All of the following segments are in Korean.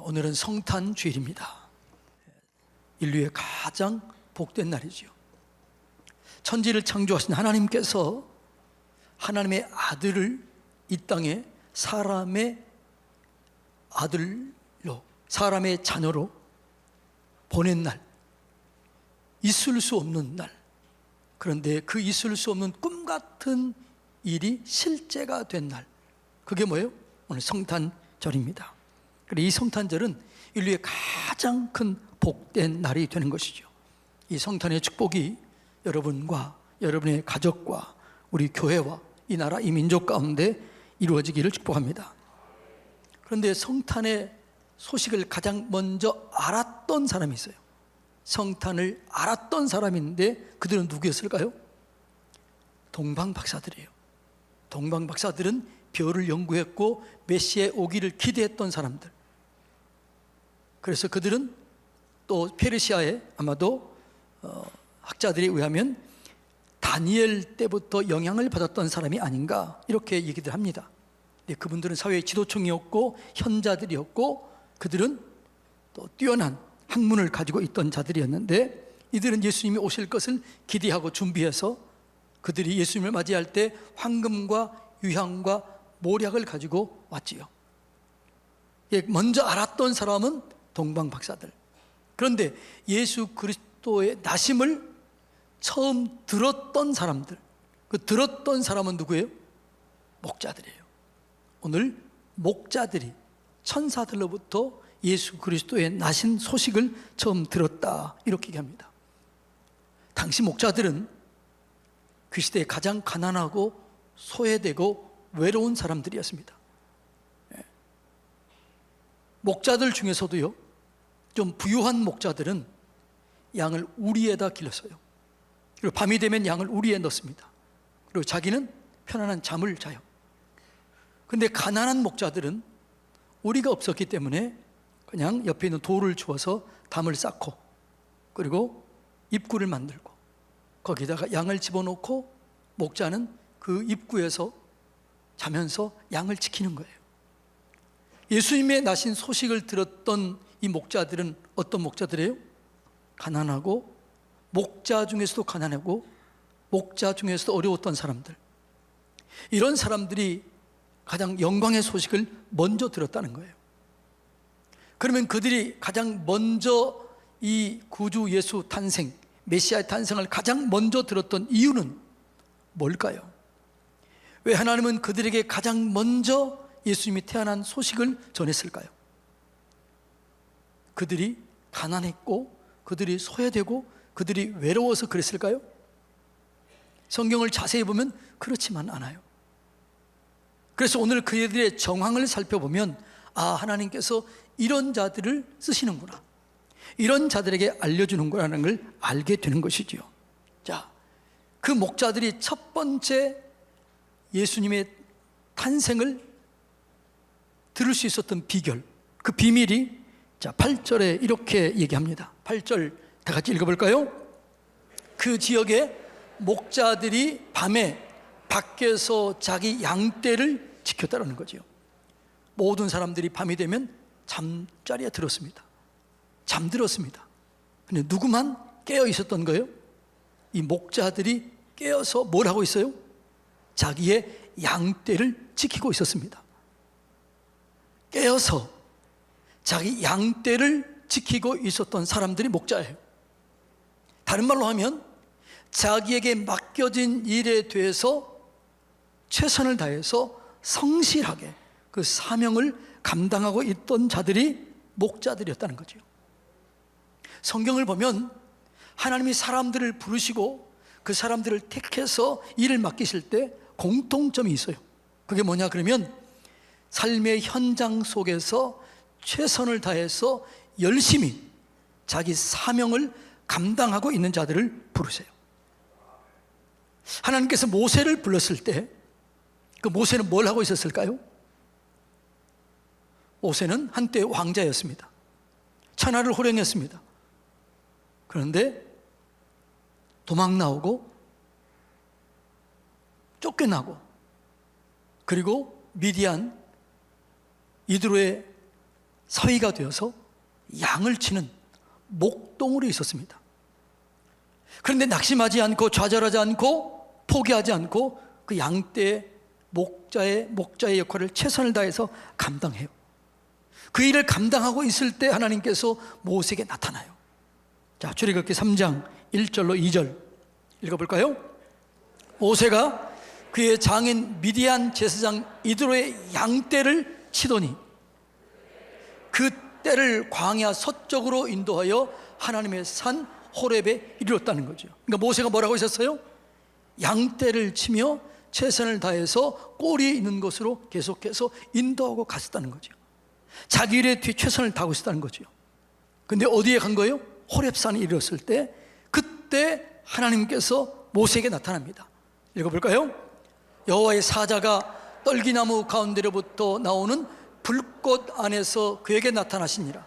오늘은 성탄 주일입니다. 인류의 가장 복된 날이죠. 천지를 창조하신 하나님께서 하나님의 아들을 이 땅에 사람의 아들로, 사람의 자녀로 보낸 날, 있을 수 없는 날. 그런데 그 있을 수 없는 꿈 같은 일이 실제가 된 날, 그게 뭐예요? 오늘 성탄절입니다. 이 성탄절은 인류의 가장 큰 복된 날이 되는 것이죠. 이 성탄의 축복이 여러분과 여러분의 가족과 우리 교회와 이 나라, 이 민족 가운데 이루어지기를 축복합니다. 그런데 성탄의 소식을 가장 먼저 알았던 사람이 있어요. 성탄을 알았던 사람인데 그들은 누구였을까요? 동방박사들이에요. 동방박사들은 별을 연구했고 메시아의 오기를 기대했던 사람들. 그래서 그들은 또 페르시아의 아마도 학자들에 의하면 다니엘 때부터 영향을 받았던 사람이 아닌가 이렇게 얘기들 합니다. 그분들은 사회의 지도층이었고 현자들이었고 그들은 또 뛰어난 학문을 가지고 있던 자들이었는데 이들은 예수님이 오실 것을 기대하고 준비해서 그들이 예수님을 맞이할 때 황금과 유향과 모략을 가지고 왔지요. 먼저 알았던 사람은 동방박사들. 그런데 예수 그리스도의 나심을 처음 들었던 사람들, 그 들었던 사람은 누구예요? 목자들이에요. 오늘 목자들이 천사들로부터 예수 그리스도의 나신 소식을 처음 들었다 이렇게 얘기합니다. 당시 목자들은 그 시대에 가장 가난하고 소외되고 외로운 사람들이었습니다. 목자들 중에서도요, 좀 부유한 목자들은 양을 우리에다 길렀어요. 그리고 밤이 되면 양을 우리에 넣습니다. 그리고 자기는 편안한 잠을 자요. 근데 가난한 목자들은 우리가 없었기 때문에 그냥 옆에 있는 돌을 주워서 담을 쌓고 그리고 입구를 만들고 거기다가 양을 집어넣고 목자는 그 입구에서 자면서 양을 지키는 거예요. 예수님의 나신 소식을 들었던 이 목자들은 어떤 목자들이에요? 가난하고 목자 중에서도 가난하고 목자 중에서도 어려웠던 사람들. 이런 사람들이 가장 영광의 소식을 먼저 들었다는 거예요. 그러면 그들이 가장 먼저 이 구주 예수 탄생, 메시아의 탄생을 가장 먼저 들었던 이유는 뭘까요? 왜 하나님은 그들에게 가장 먼저 예수님이 태어난 소식을 전했을까요? 그들이 가난했고 그들이 소외되고 그들이 외로워서 그랬을까요? 성경을 자세히 보면 그렇지만 않아요. 그래서 오늘 그들의 정황을 살펴보면 하나님께서 이런 자들을 쓰시는구나, 이런 자들에게 알려주는구나라는 걸 알게 되는 것이지요. 자, 그 목자들이 첫 번째 예수님의 탄생을 들을 수 있었던 비결, 그 비밀이 8절에 이렇게 얘기합니다. 8절 다 같이 읽어볼까요? 그 지역에 목자들이 밤에 밖에서 자기 양떼를 지켰다는 거죠. 모든 사람들이 밤이 되면 잠자리에 들었습니다. 잠들었습니다. 근데 누구만 깨어 있었던 거예요? 이 목자들이 깨어서 뭘 하고 있어요? 자기의 양떼를 지키고 있었습니다. 깨어서 자기 양떼를 지키고 있었던 사람들이 목자예요. 다른 말로 하면 자기에게 맡겨진 일에 대해서 최선을 다해서 성실하게 그 사명을 감당하고 있던 자들이 목자들이었다는 거죠. 성경을 보면 하나님이 사람들을 부르시고 그 사람들을 택해서 일을 맡기실 때 공통점이 있어요. 그게 뭐냐 그러면 삶의 현장 속에서 최선을 다해서 열심히 자기 사명을 감당하고 있는 자들을 부르세요. 하나님께서 모세를 불렀을 때 그 모세는 뭘 하고 있었을까요? 모세는 한때 왕자였습니다. 천하를 호령했습니다. 그런데 도망 나오고 쫓겨나고 그리고 미디안 이드로의 사위가 되어서 양을 치는 목동으로 있었습니다. 그런데 낙심하지 않고 좌절하지 않고 포기하지 않고 그 양떼의 목자의 역할을 최선을 다해서 감당해요. 그 일을 감당하고 있을 때 하나님께서 모세에게 나타나요. 자, 출애굽기 3장 1절로 2절 읽어볼까요? 모세가 그의 장인 미디안 제사장 이드로의 양떼를 치더니 그 떼를 광야 서쪽으로 인도하여 하나님의 산 호렙에 이르렀다는 거죠. 그러니까 모세가 뭐라고 하셨어요? 양떼를 치며 최선을 다해서 꼬리에 있는 곳으로 계속해서 인도하고 갔었다는 거죠. 자기 일에 뒤에 최선을 다하고 있었다는 거죠. 근데 어디에 간 거예요? 호렙산에 이르렀을 때 그때 하나님께서 모세에게 나타납니다. 읽어볼까요? 여호와의 사자가 떨기나무 가운데로부터 나오는 불꽃 안에서 그에게 나타나시니라.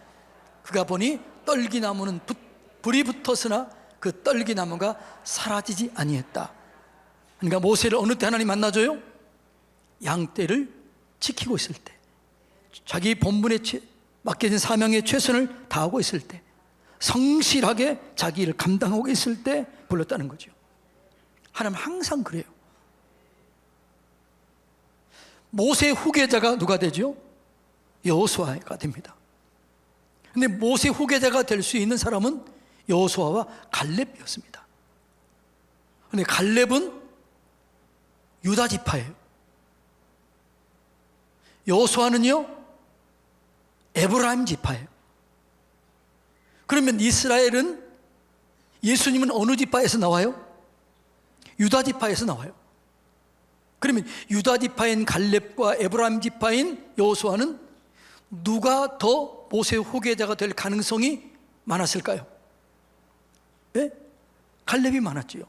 그가 보니 떨기나무는 불이 붙었으나 그 떨기나무가 사라지지 아니했다. 그러니까 모세를 어느 때 하나님 만나줘요? 양떼를 지키고 있을 때, 자기 본분에 맡겨진 사명에 최선을 다하고 있을 때, 성실하게 자기 일을 감당하고 있을 때 불렀다는 거죠. 하나님 항상 그래요. 모세의 후계자가 누가 되죠? 여호수아가 됩니다. 근데 모세 후계자가 될 수 있는 사람은 여호수아와 갈렙이었습니다. 근데 갈렙은 유다 지파예요. 여호수아는요 에브라임 지파예요. 그러면 이스라엘은, 예수님은 어느 지파에서 나와요? 유다 지파에서 나와요. 그러면 유다 지파인 갈렙과 에브라임 지파인 여호수아는 누가 더 모세의 후계자가 될 가능성이 많았을까요? 네? 갈렙이 많았지요.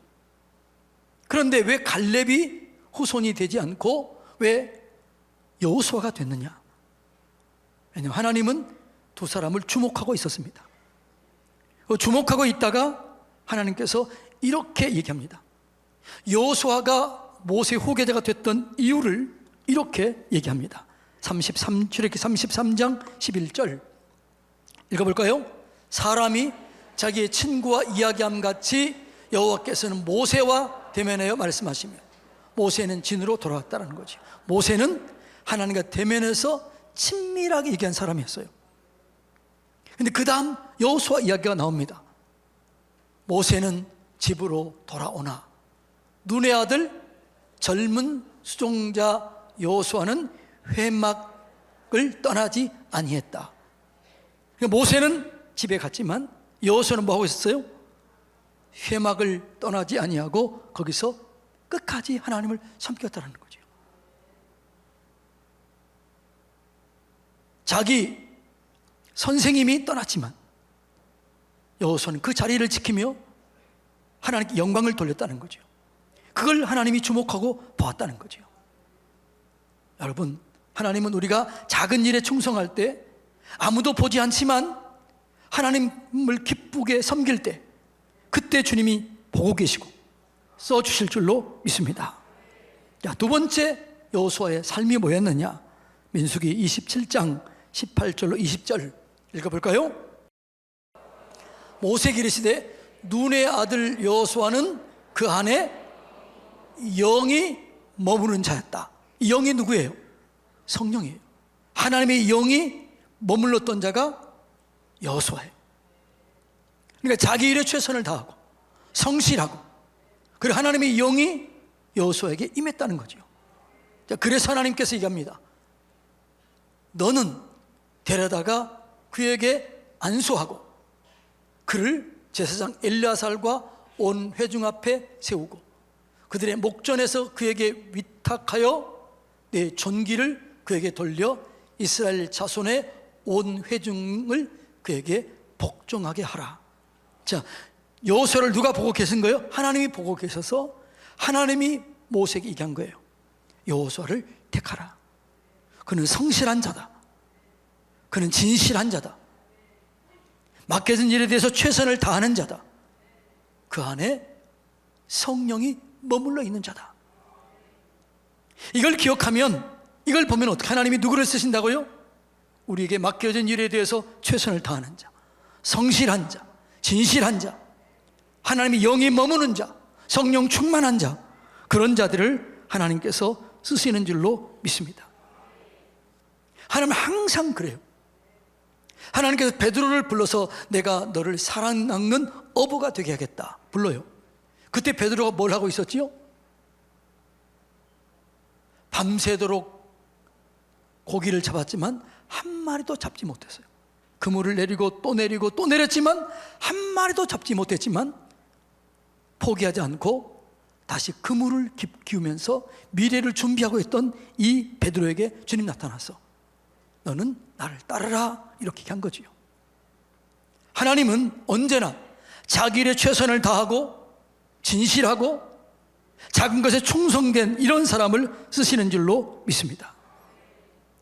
그런데 왜 갈렙이 후손이 되지 않고 왜 여호수아가 됐느냐? 왜냐하면 하나님은 두 사람을 주목하고 있었습니다. 주목하고 있다가 하나님께서 이렇게 얘기합니다. 여호수아가 모세 후계자가 됐던 이유를 이렇게 얘기합니다. 출애굽기 33장 11절 읽어볼까요? 사람이 자기의 친구와 이야기함 같이 여호와께서는 모세와 대면하여 말씀하시며, 모세는 진으로 돌아왔다는 거죠. 모세는 하나님과 대면해서 친밀하게 얘기한 사람이었어요. 근데 그 다음 여호수아 이야기가 나옵니다. 모세는 집으로 돌아오나 눈의 아들 젊은 수종자 여호수아는 회막을 떠나지 아니했다. 그러니까 모세는 집에 갔지만 여호수아는 뭐 하고 있었어요? 회막을 떠나지 아니하고 거기서 끝까지 하나님을 섬겼다는 거죠. 자기 선생님이 떠났지만 여호수아는 그 자리를 지키며 하나님께 영광을 돌렸다는 거죠. 그걸 하나님이 주목하고 보았다는 거죠. 여러분, 하나님은 우리가 작은 일에 충성할 때, 아무도 보지 않지만 하나님을 기쁘게 섬길 때, 그때 주님이 보고 계시고 써주실 줄로 믿습니다. 자, 두 번째 여호수아의 삶이 뭐였느냐? 민수기 27장 18절로 20절 읽어볼까요? 모세에게 이르시되 눈의 아들 여호수아는 그 안에 영이 머무는 자였다. 이 영이 누구예요? 성령이에요. 하나님의 영이 머물렀던 자가 여호수아예요. 그러니까 자기 일에 최선을 다하고 성실하고, 그리고 하나님의 영이 여호수아에게 임했다는 거죠. 자, 그래서 하나님께서 얘기합니다. 너는 데려다가 그에게 안수하고 그를 제사장 엘르아살과 온 회중 앞에 세우고 그들의 목전에서 그에게 위탁하여 내 존귀를 그에게 돌려 이스라엘 자손의 온 회중을 그에게 복종하게 하라. 자, 여호수아를 누가 보고 계신 거예요? 하나님이 보고 계셔서 하나님이 모세에게 얘기한 거예요. 여호수아를 택하라. 그는 성실한 자다. 그는 진실한 자다. 맡겨진 일에 대해서 최선을 다하는 자다. 그 안에 성령이 머물러 있는 자다. 이걸 기억하면, 이걸 보면 어떻게 하나님이 누구를 쓰신다고요? 우리에게 맡겨진 일에 대해서 최선을 다하는 자, 성실한 자, 진실한 자, 하나님의 영이 머무는 자, 성령 충만한 자, 그런 자들을 하나님께서 쓰시는 줄로 믿습니다. 하나님은 항상 그래요. 하나님께서 베드로를 불러서 내가 너를 사랑낚는 어부가 되게 하겠다 불러요. 그때 베드로가 뭘 하고 있었지요? 밤새도록 고기를 잡았지만 한 마리도 잡지 못했어요. 그물을 내리고 또 내리고 또 내렸지만 한 마리도 잡지 못했지만 포기하지 않고 다시 그물을 기우면서 미래를 준비하고 있던 이 베드로에게 주님 나타나서 너는 나를 따르라 이렇게 한 거지요. 하나님은 언제나 자기 일에 최선을 다하고 진실하고 작은 것에 충성된 이런 사람을 쓰시는 줄로 믿습니다.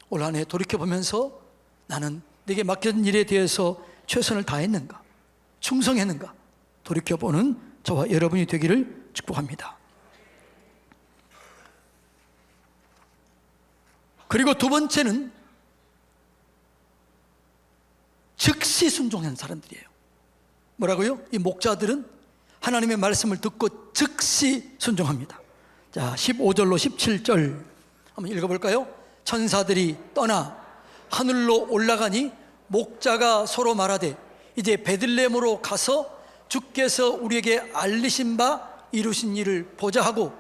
올 한 해 돌이켜보면서 나는 내게 맡겨진 일에 대해서 최선을 다했는가, 충성했는가 돌이켜보는 저와 여러분이 되기를 축복합니다. 그리고 두 번째는 즉시 순종한 사람들이에요. 뭐라고요? 이 목자들은 하나님의 말씀을 듣고 즉시 순종합니다. 자, 15절로 17절 한번 읽어볼까요? 천사들이 떠나 하늘로 올라가니 목자가 서로 말하되 이제 베들레헴으로 가서 주께서 우리에게 알리신 바 이루신 일을 보자 하고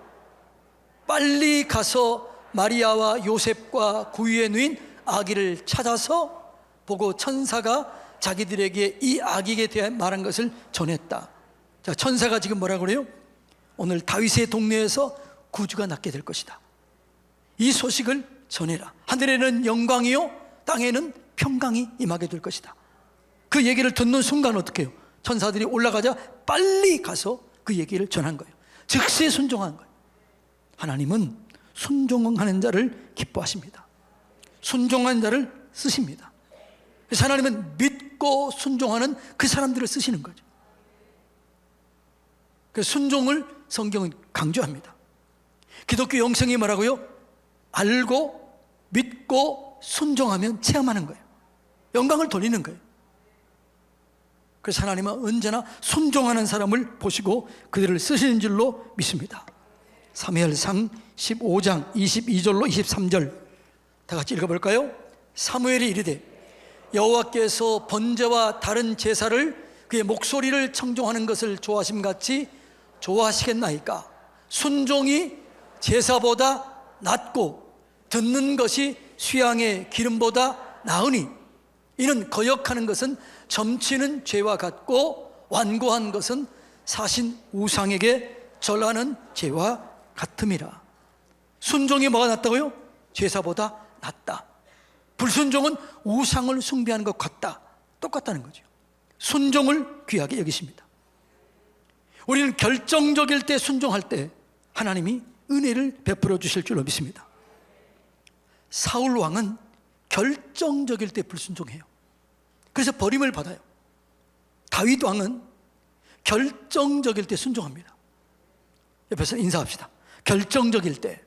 빨리 가서 마리아와 요셉과 구유에 누인 아기를 찾아서 보고 천사가 자기들에게 이 아기에 대한 말한 것을 전했다. 자, 천사가 지금 뭐라고 그래요? 오늘 다윗의 동네에서 구주가 낳게 될 것이다. 이 소식을 전해라. 하늘에는 영광이요 땅에는 평강이 임하게 될 것이다. 그 얘기를 듣는 순간 어떻게 해요? 천사들이 올라가자 빨리 가서 그 얘기를 전한 거예요. 즉시 순종한 거예요. 하나님은 순종하는 자를 기뻐하십니다. 순종한 자를 쓰십니다. 그래서 하나님은 믿고 순종하는 그 사람들을 쓰시는 거죠. 그래서 순종을 성경은 강조합니다. 기독교 영성이 뭐라고요? 알고 믿고 순종하면 체험하는 거예요. 영광을 돌리는 거예요. 그래서 하나님은 언제나 순종하는 사람을 보시고 그들을 쓰시는 줄로 믿습니다. 사무엘상 15장 22절로 23절 다 같이 읽어볼까요? 사무엘이 이르되 여호와께서 번제와 다른 제사를 그의 목소리를 청종하는 것을 좋아하심같이 좋아하시겠나이까? 순종이 제사보다 낫고 듣는 것이 수양의 기름보다 나으니 이는 거역하는 것은 점치는 죄와 같고 완고한 것은 사신 우상에게 절하는 죄와 같음이라. 순종이 뭐가 낫다고요? 제사보다 낫다. 불순종은 우상을 숭배하는 것 같다. 똑같다는 거죠. 순종을 귀하게 여기십니다. 우리는 결정적일 때 순종할 때 하나님이 은혜를 베풀어 주실 줄로 믿습니다. 사울 왕은 결정적일 때 불순종해요. 그래서 버림을 받아요. 다윗 왕은 결정적일 때 순종합니다. 옆에서 인사합시다. 결정적일 때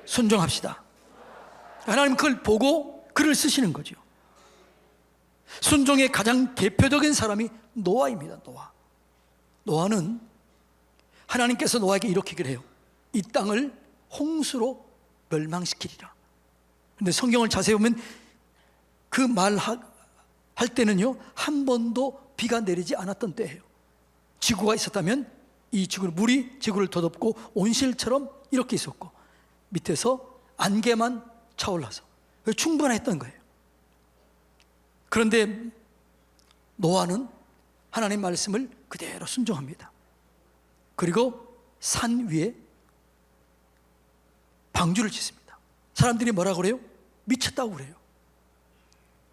순종합시다. 하나님 그걸 보고 그를 쓰시는 거죠. 순종의 가장 대표적인 사람이 노아입니다. 노아는 하나님께서 노아에게 이렇게 그래요. 이 땅을 홍수로 멸망시키리라. 그런데 성경을 자세히 보면 그 말 할 때는요 한 번도 비가 내리지 않았던 때예요. 지구가 있었다면 이 지구를 물이 지구를 덮고 온실처럼 이렇게 있었고 밑에서 안개만 차올라서 충분했던 거예요. 그런데 노아는 하나님 말씀을 그대로 순종합니다. 그리고 산 위에 방주를 짓습니다. 사람들이 뭐라 그래요? 미쳤다고 그래요.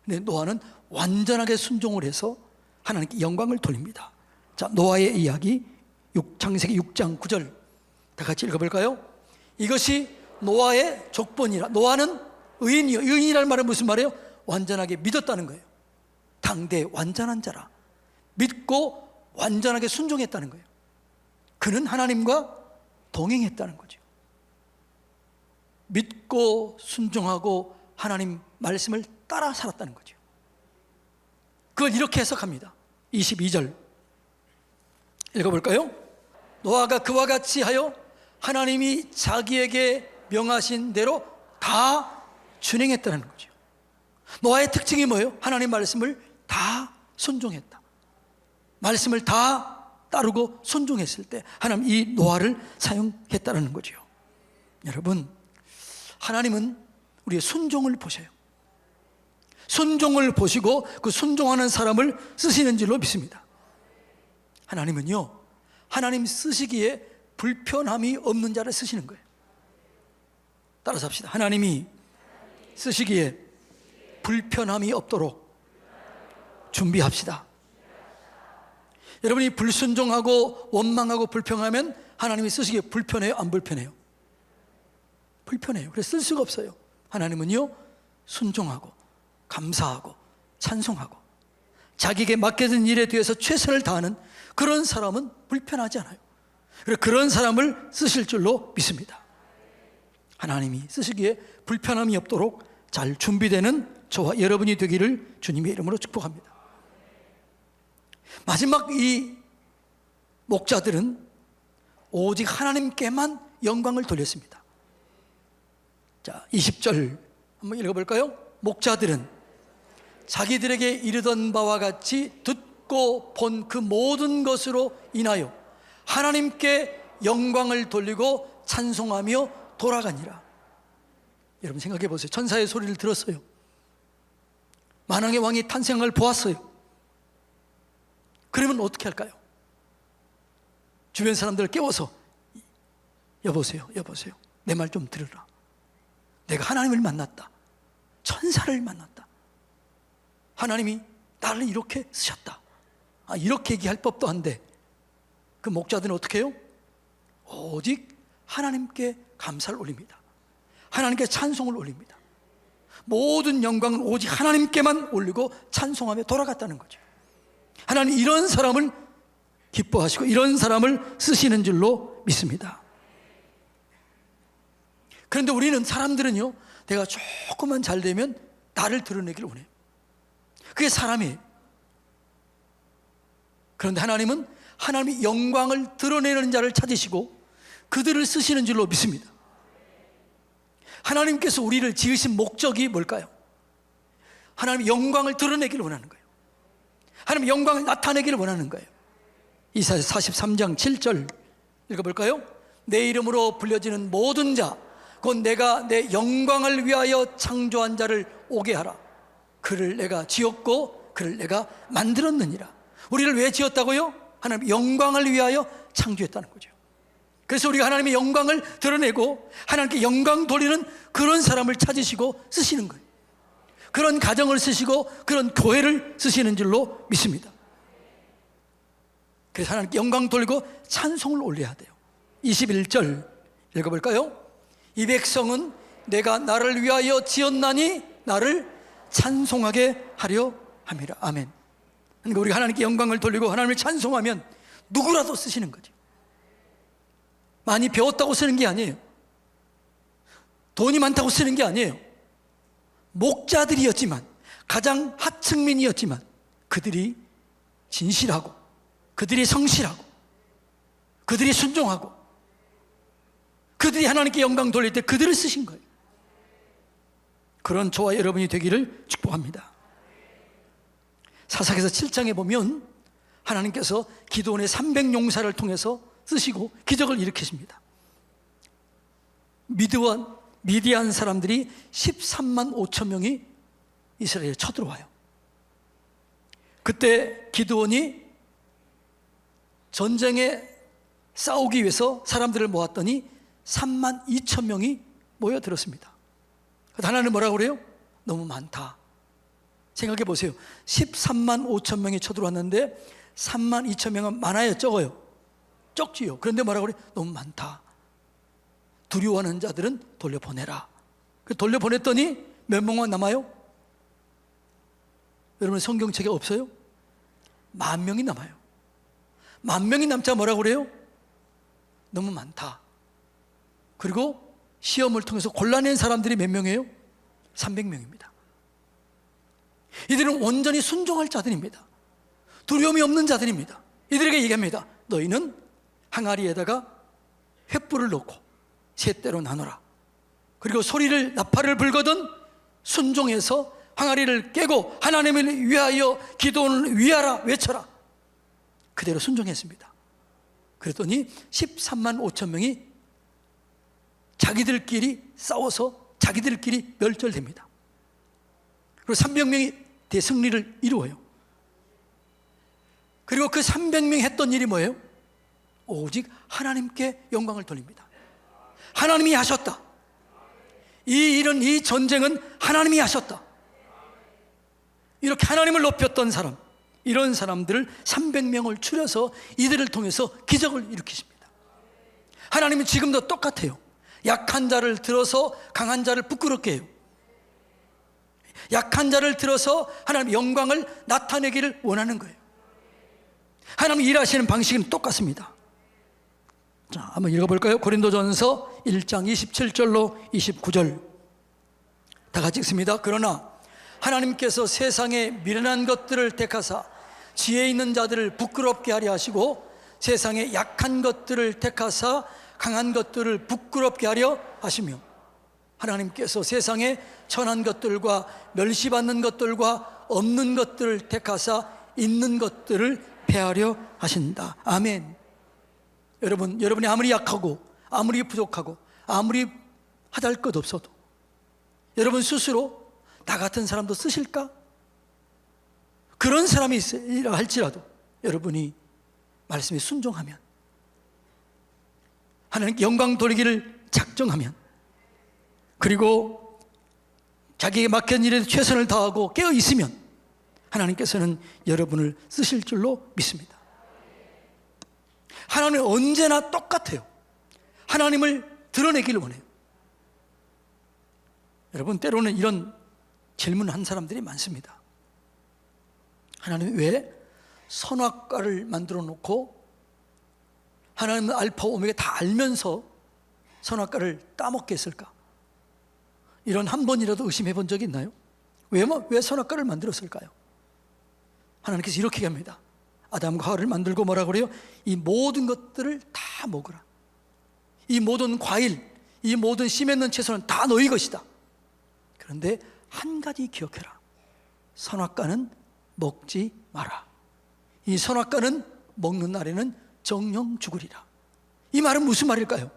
근데 노아는 완전하게 순종을 해서 하나님께 영광을 돌립니다. 자, 노아의 이야기 창세기 6장 9절 다 같이 읽어볼까요? 이것이 노아의 족본이라. 노아는 의인이요. 의인이라는 말은 무슨 말이에요? 완전하게 믿었다는 거예요. 당대 완전한 자라. 믿고 완전하게 순종했다는 거예요. 그는 하나님과 동행했다는 거죠. 믿고 순종하고 하나님 말씀을 따라 살았다는 거죠. 그걸 이렇게 해석합니다. 22절 읽어볼까요? 노아가 그와 같이 하여 하나님이 자기에게 명하신 대로 다 준행했다는 거죠. 노아의 특징이 뭐예요? 하나님 말씀을 다 순종했다. 말씀을 다 따르고 순종했을 때 하나님 이 노아를 사용했다는 거죠. 여러분, 하나님은 우리의 순종을 보셔요. 순종을 보시고 그 순종하는 사람을 쓰시는 줄로 믿습니다. 하나님은요, 하나님 쓰시기에 불편함이 없는 자를 쓰시는 거예요. 따라서 합시다. 하나님이 쓰시기에 불편함이 없도록 준비합시다. 여러분이 불순종하고 원망하고 불평하면 하나님이 쓰시기에 불편해요? 안 불편해요? 불편해요. 그래서 쓸 수가 없어요. 하나님은요, 순종하고 감사하고 찬송하고 자기에게 맡겨진 일에 대해서 최선을 다하는 그런 사람은 불편하지 않아요. 그래서 그런 사람을 쓰실 줄로 믿습니다. 하나님이 쓰시기에 불편함이 없도록 잘 준비되는 저와 여러분이 되기를 주님의 이름으로 축복합니다. 마지막 이 목자들은 오직 하나님께만 영광을 돌렸습니다. 자, 20절 한번 읽어볼까요? 목자들은 자기들에게 이르던 바와 같이 듣고 본 그 모든 것으로 인하여 하나님께 영광을 돌리고 찬송하며 돌아가니라. 여러분 생각해 보세요. 천사의 소리를 들었어요. 만왕의 왕이 탄생한 걸 보았어요. 그러면 어떻게 할까요? 주변 사람들을 깨워서 여보세요, 내 말 좀 들으라. 내가 하나님을 만났다. 천사를 만났다. 하나님이 나를 이렇게 쓰셨다. 이렇게 얘기할 법도 한데 그 목자들은 어떻게 해요? 오직 하나님께 감사를 올립니다. 하나님께 찬송을 올립니다. 모든 영광은 오직 하나님께만 올리고 찬송하며 돌아갔다는 거죠. 하나님 이런 사람을 기뻐하시고 이런 사람을 쓰시는 줄로 믿습니다. 그런데 우리는 사람들은요, 내가 조금만 잘 되면 나를 드러내기를 원해요. 그게 사람이에요. 그런데 하나님은 하나님이 영광을 드러내는 자를 찾으시고 그들을 쓰시는 줄로 믿습니다. 하나님께서 우리를 지으신 목적이 뭘까요? 하나님의 영광을 드러내기를 원하는 거예요. 하나님의 영광을 나타내기를 원하는 거예요. 이사야 43장 7절 읽어볼까요? 내 이름으로 불려지는 모든 자 곧 내가 내 영광을 위하여 창조한 자를 오게 하라. 그를 내가 지었고 그를 내가 만들었느니라. 우리를 왜 지었다고요? 하나님의 영광을 위하여 창조했다는 거죠. 그래서 우리가 하나님의 영광을 드러내고 하나님께 영광 돌리는 그런 사람을 찾으시고 쓰시는 거예요. 그런 가정을 쓰시고 그런 교회를 쓰시는 줄로 믿습니다. 그래서 하나님께 영광 돌리고 찬송을 올려야 돼요. 21절 읽어볼까요? 이 백성은 내가 나를 위하여 지었나니 나를 찬송하게 하려 함이라. 아멘. 그러니까 우리가 하나님께 영광을 돌리고 하나님을 찬송하면 누구라도 쓰시는 거죠. 많이 배웠다고 쓰는 게 아니에요. 돈이 많다고 쓰는 게 아니에요. 목자들이었지만, 가장 하층민이었지만 그들이 진실하고 그들이 성실하고 그들이 순종하고 그들이 하나님께 영광 돌릴 때 그들을 쓰신 거예요. 그런 저와 여러분이 되기를 축복합니다. 사사기서 7장에 보면 하나님께서 기드온의 300용사를 통해서 쓰시고 기적을 일으키십니다. 미디안 사람들이 13만 5천 명이 이스라엘에 쳐들어와요. 그때 기드온이 전쟁에 싸우기 위해서 사람들을 모았더니 3만 2천 명이 모여들었습니다. 하나님은 뭐라고 그래요? 너무 많다. 생각해 보세요. 13만 5천 명이 쳐들어왔는데 3만 2천 명은 많아요, 적어요? 적지요. 그런데 뭐라고 그래요? 너무 많다. 두려워하는 자들은 돌려보내라. 돌려보냈더니 몇 명만 남아요? 여러분 성경책에 없어요? 10,000명이 남아요. 10,000명이 남자 뭐라고 그래요? 너무 많다. 그리고 시험을 통해서 골라낸 사람들이 몇 명이에요? 300명입니다. 이들은 온전히 순종할 자들입니다. 두려움이 없는 자들입니다. 이들에게 얘기합니다. 너희는 항아리에다가 횃불을 넣고 세 대로 나눠라. 그리고 소리를 나팔을 불거든 순종해서 항아리를 깨고 하나님을 위하여 기도원을 위하라 외쳐라. 그대로 순종했습니다. 그랬더니 13만 5천 명이 자기들끼리 싸워서 자기들끼리 멸절됩니다. 그리고 300명이 대승리를 이루어요. 그리고 그 300명이 했던 일이 뭐예요? 오직 하나님께 영광을 돌립니다. 하나님이 하셨다. 이 일은, 이 전쟁은 하나님이 하셨다. 이렇게 하나님을 높였던 사람, 이런 사람들을 300명을 추려서 이들을 통해서 기적을 일으키십니다. 하나님은 지금도 똑같아요. 약한 자를 들어서 강한 자를 부끄럽게 해요. 약한 자를 들어서 하나님의 영광을 나타내기를 원하는 거예요. 하나님 일하시는 방식은 똑같습니다. 자, 한번 읽어볼까요? 고린도전서 1장 27절로 29절 다 같이 읽습니다. 그러나 하나님께서 세상에 미련한 것들을 택하사 지혜 있는 자들을 부끄럽게 하려 하시고 세상에 약한 것들을 택하사 강한 것들을 부끄럽게 하려 하시며 하나님께서 세상에 천한 것들과 멸시받는 것들과 없는 것들을 택하사 있는 것들을 폐하려 하신다. 아멘. 여러분이 아무리 약하고 아무리 부족하고 아무리 하달 것 없어도 여러분 스스로 나 같은 사람도 쓰실까? 그런 사람이 있으라 할지라도 여러분이 말씀에 순종하면, 하나님께 영광 돌리기를 작정하면, 그리고 자기에게 맡긴 일에 최선을 다하고 깨어 있으면 하나님께서는 여러분을 쓰실 줄로 믿습니다. 하나님은 언제나 똑같아요. 하나님을 드러내기를 원해요. 여러분, 때로는 이런 질문한 사람들이 많습니다. 하나님 왜 선악과를 만들어 놓고 하나님은 알파 오메가 다 알면서 선악과를 따먹게 했을까? 이런 한 번이라도 의심해 본 적이 있나요? 왜 선악과를 만들었을까요? 하나님께서 이렇게 합니다. 아담과 하와를 만들고 뭐라 그래요? 이 모든 것들을 다 먹으라. 이 모든 과일, 이 모든 씨 맺는 채소는 다 너희 것이다. 그런데 한 가지 기억해라. 선악과는 먹지 마라. 이 선악과는 먹는 날에는 정령 죽으리라. 이 말은 무슨 말일까요?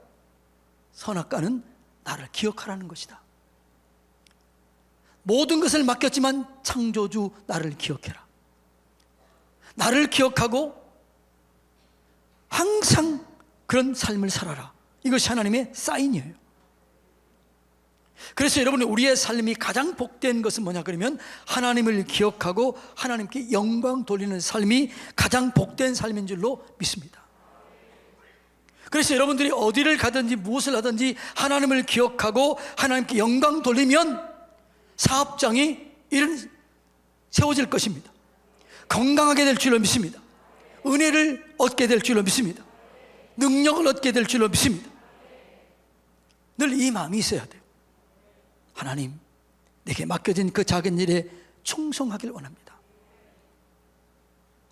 선악과는 나를 기억하라는 것이다. 모든 것을 맡겼지만 창조주 나를 기억해라. 나를 기억하고 항상 그런 삶을 살아라. 이것이 하나님의 사인이에요. 그래서 여러분, 우리의 삶이 가장 복된 것은 뭐냐 그러면 하나님을 기억하고 하나님께 영광 돌리는 삶이 가장 복된 삶인 줄로 믿습니다. 그래서 여러분들이 어디를 가든지 무엇을 하든지 하나님을 기억하고 하나님께 영광 돌리면 사업장이 세워질 것입니다. 건강하게 될 줄로 믿습니다. 은혜를 얻게 될 줄로 믿습니다. 능력을 얻게 될 줄로 믿습니다. 늘 이 마음이 있어야 돼요. 하나님, 내게 맡겨진 그 작은 일에 충성하길 원합니다.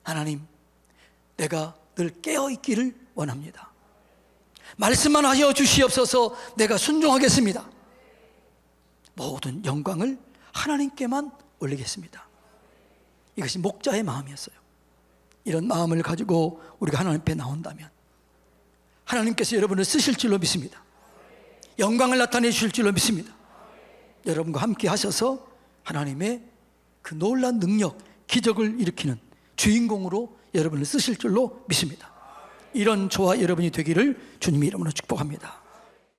하나님, 내가 늘 깨어있기를 원합니다. 말씀만 하여 주시옵소서. 내가 순종하겠습니다. 모든 영광을 하나님께만 올리겠습니다. 이것이 목자의 마음이었어요. 이런 마음을 가지고 우리가 하나님 앞에 나온다면 하나님께서 여러분을 쓰실 줄로 믿습니다. 영광을 나타내 주실 줄로 믿습니다. 여러분과 함께 하셔서 하나님의 그 놀라운 능력, 기적을 일으키는 주인공으로 여러분을 쓰실 줄로 믿습니다. 이런 저와 여러분이 되기를 주님의 이름으로 축복합니다.